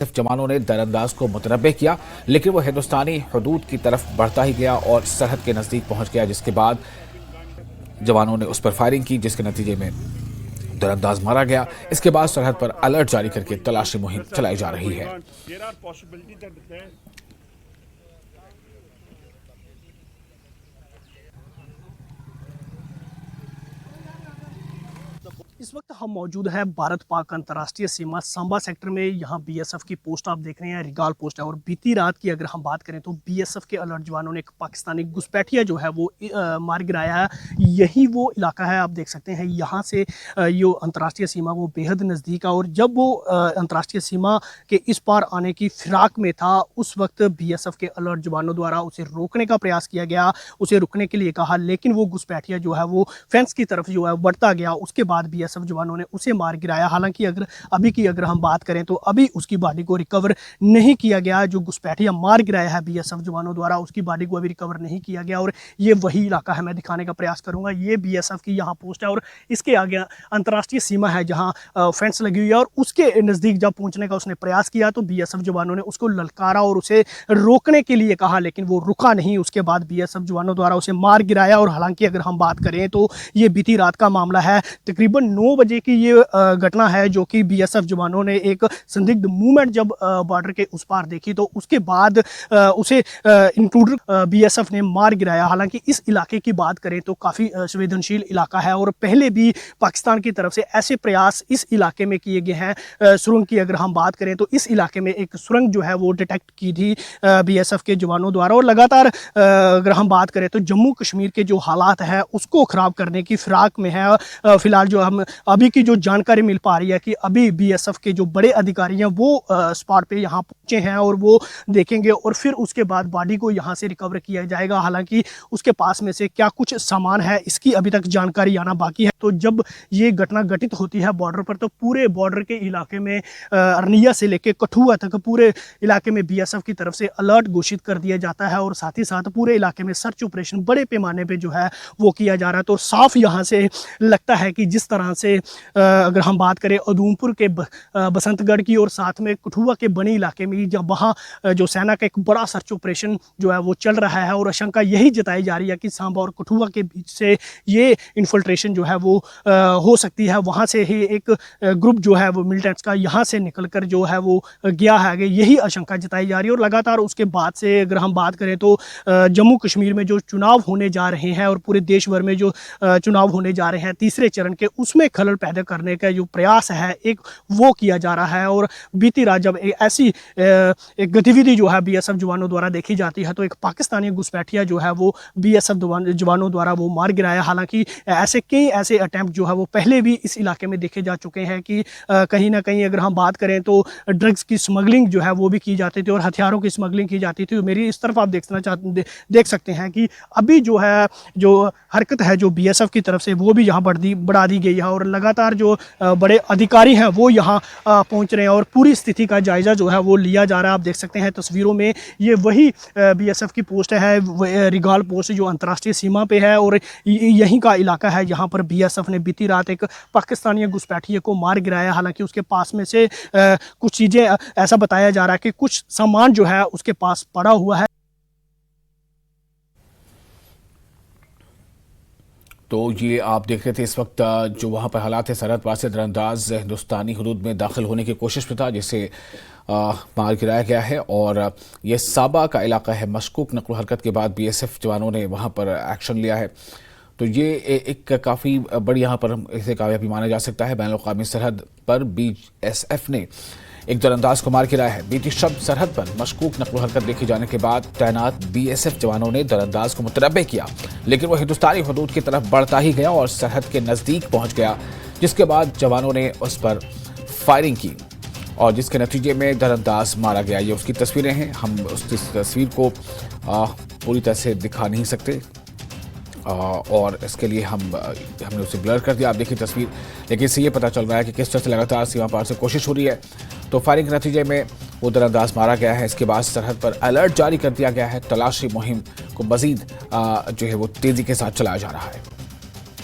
सिर्फ जवानों ने दरअंदाज को मुतनब्बे किया, लेकिन वो हिंदुस्तानी हदूद की तरफ बढ़ता ही गया और सरहद के नजदीक पहुंच गया, जिसके बाद जवानों ने उस पर फायरिंग की, जिसके नतीजे में दरअंदाज मारा गया। इसके बाद सरहद पर अलर्ट जारी करके तलाशी मुहिम चलाई जा रही है। इस वक्त हम मौजूद हैं भारत पाक अंतर्राष्ट्रीय सीमा सांबा सेक्टर में। यहाँ बीएसएफ की पोस्ट आप देख रहे हैं, रिगाल पोस्ट है। और बीती रात की अगर हम बात करें तो बीएसएफ के अलर्ट जवानों ने एक पाकिस्तानी घुसपैठिया जो है वो मार गिराया है। यही वो इलाका है, आप देख सकते हैं। यहाँ से ये अंतर्राष्ट्रीय सीमा वो बेहद नज़दीक है। और जब वो अंतर्राष्ट्रीय सीमा के इस पार आने की फिराक में था, उस वक्त बीएसएफ के अलर्ट जवानों द्वारा उसे रोकने का प्रयास किया गया, उसे रुकने के लिए कहा, लेकिन वो घुसपैठिया जो है वो फेंस की तरफ जो है बढ़ता गया। उसके बाद बीएसएफ जवानों ने उसे मार गिराया। हालांकि अगर हम बात करें तो अभी उसकी बॉडी को रिकवर नहीं किया गया। जो घुसपैठिया मार गिराया है बीएसएफ जवानों द्वारा, उसकी बॉडी को अभी रिकवर नहीं किया गया। और ये वही इलाका है, मैं दिखाने का प्रयास करूंगा। ये बीएसएफ की यहाँ पोस्ट है और इसके आगे अंतर्राष्ट्रीय सीमा है जहाँ फेंस लगी हुई है। और उसके नज़दीक जब पहुंचने का उसने प्रयास किया तो बीएसएफ जवानों ने उसको ललकारा और उसे रोकने के लिए कहा, लेकिन वो रुका नहीं। उसके बाद बीएसएफ जवानों द्वारा उसे मार गिराया। और हालांकि अगर हम बात करें तो ये बीती रात का मामला है। तकरीबन 9 बजे की ये घटना है, जो कि बीएसएफ जवानों ने एक संदिग्ध मूवमेंट जब बॉर्डर के उस पार देखी तो उसके बाद उसे इंट्रूडर बीएसएफ ने मार गिराया। हालांकि इस इलाके की बात करें तो काफ़ी संवेदनशील इलाका है और पहले भी पाकिस्तान की तरफ से ऐसे प्रयास इस इलाके में किए गए हैं। सुरंग की अगर हम बात करें तो इस इलाके में एक सुरंग जो है वो डिटेक्ट की थी बीएसएफ के जवानों द्वारा। और लगातार अगर हम बात करें तो जम्मू कश्मीर के जो हालात है उसको ख़राब करने की फिराक में है। फिलहाल जो हम अभी की जो जानकारी मिल पा रही है कि अभी बीएसएफ के जो बड़े अधिकारी हैं वो स्पॉट पे यहाँ पहुंचे हैं और वो देखेंगे और फिर उसके बाद बॉडी को यहाँ से रिकवर किया जाएगा। हालांकि उसके पास में से क्या कुछ सामान है इसकी अभी तक जानकारी आना बाकी है। तो जब ये घटना घटित होती है बॉर्डर पर तो पूरे बॉर्डर के इलाके में अरनिया से लेकर कठुआ तक पूरे इलाके में बीएसएफ की तरफ से अलर्ट घोषित कर दिया जाता है और साथ ही साथ पूरे इलाके में सर्च ऑपरेशन बड़े पैमाने पर जो है वो किया जा रहा है। तो साफ यहाँ से लगता है कि जिस तरह से अगर हम बात करें उधमपुर के बसंतगढ़ की और साथ में कठुआ के बनी इलाके में, जब वहाँ जो सेना का एक बड़ा सर्च ऑपरेशन जो है वो चल रहा है और आशंका यही जताई जा रही है कि सांबा और कठुआ के बीच से ये इन्फिल्ट्रेशन जो है वो हो सकती है। वहाँ से ही एक ग्रुप जो है वो मिलिटेंट्स का यहाँ से निकलकर जो है वो गया है, यही आशंका जताई जा रही है। और लगातार उसके बाद से अगर हम बात करें तो जम्मू कश्मीर में जो चुनाव होने जा रहे हैं और पूरे देश भर में जो चुनाव होने जा रहे हैं तीसरे चरण के, उसमें खलल पैदा करने का जो प्रयास है एक वो किया जा रहा है। और बीती रात जब ऐसी एक गतिविधि जो है बीएसएफ जवानों द्वारा देखी जाती है तो एक पाकिस्तानी घुसपैठिया जो है वो बीएसएफ जवानों द्वारा वो मार गिराया। हालांकि कई ऐसे अटैम्प्ट जो है वो पहले भी इस इलाके में देखे जा चुके हैं कि कहीं ना कहीं अगर हम बात करें तो ड्रग्स की स्मगलिंग जो है वो भी की जाती थी और हथियारों की स्मगलिंग की जाती थी। मेरी इस तरफ आप देख सकते हैं कि अभी जो है जो हरकत है जो बीएसएफ की तरफ से वो भी यहाँ बढ़ा दी गई है और लगातार जो बड़े अधिकारी हैं वो यहाँ पहुँच रहे हैं और पूरी स्थिति का जायज़ा जो है वो लिया जा रहा है। आप देख सकते हैं तस्वीरों में, ये वही बीएसएफ की पोस्ट है, रिगाल पोस्ट जो अंतर्राष्ट्रीय सीमा पे है। और यहीं का इलाका है जहाँ पर बीएसएफ ने बीती रात एक पाकिस्तानी घुसपैठिए को मार गिराया। हालांकि उसके पास में से कुछ चीज़ें ऐसा बताया जा रहा है कि कुछ सामान जो है उसके पास पड़ा हुआ है। तो ये आप देख रहे थे इस वक्त जो वहाँ पर हालात है, सरहद पार से दरअंदाज हिंदुस्तानी हदूद में दाखिल होने की कोशिश में था, जिसे मार गिराया गया है। और ये साबा का इलाका है। मशकूक नकल हरकत के बाद बीएसएफ जवानों ने वहाँ पर एक्शन लिया है। तो ये एक काफ़ी बड़ी यहाँ पर इसे कामयाबी माना जा सकता है। बैनुल अक़वामी सरहद पर बीएसएफ ने एक दरअंदाज को मार गिराया है। बीती शब सरहद पर मशकूक नकल हरकत देखी जाने के बाद तैनात बीएसएफ जवानों ने दरअंदाज को मुतनब्बे किया, लेकिन वो हिंदुस्तानी हदूद की तरफ बढ़ता ही गया और सरहद के नज़दीक पहुंच गया, जिसके बाद जवानों ने उस पर फायरिंग की और जिसके नतीजे में दरअंदाज मारा गया। ये उसकी तस्वीरें हैं। हम उस तस्वीर को पूरी तरह से दिखा नहीं सकते और इसके लिए हमने उसे ब्लर कर दिया। आप देखिए तस्वीर, लेकिन इससे ये पता चल रहा है कि किस तरह से लगातार सीमा पार से कोशिश हो रही है। तो फायरिंग के नतीजे में वो दरअंदाज मारा गया है। इसके बाद सरहद पर अलर्ट जारी कर दिया गया है। तलाशी मुहिम को मजीद जो है वो तेज़ी के साथ चलाया जा रहा है।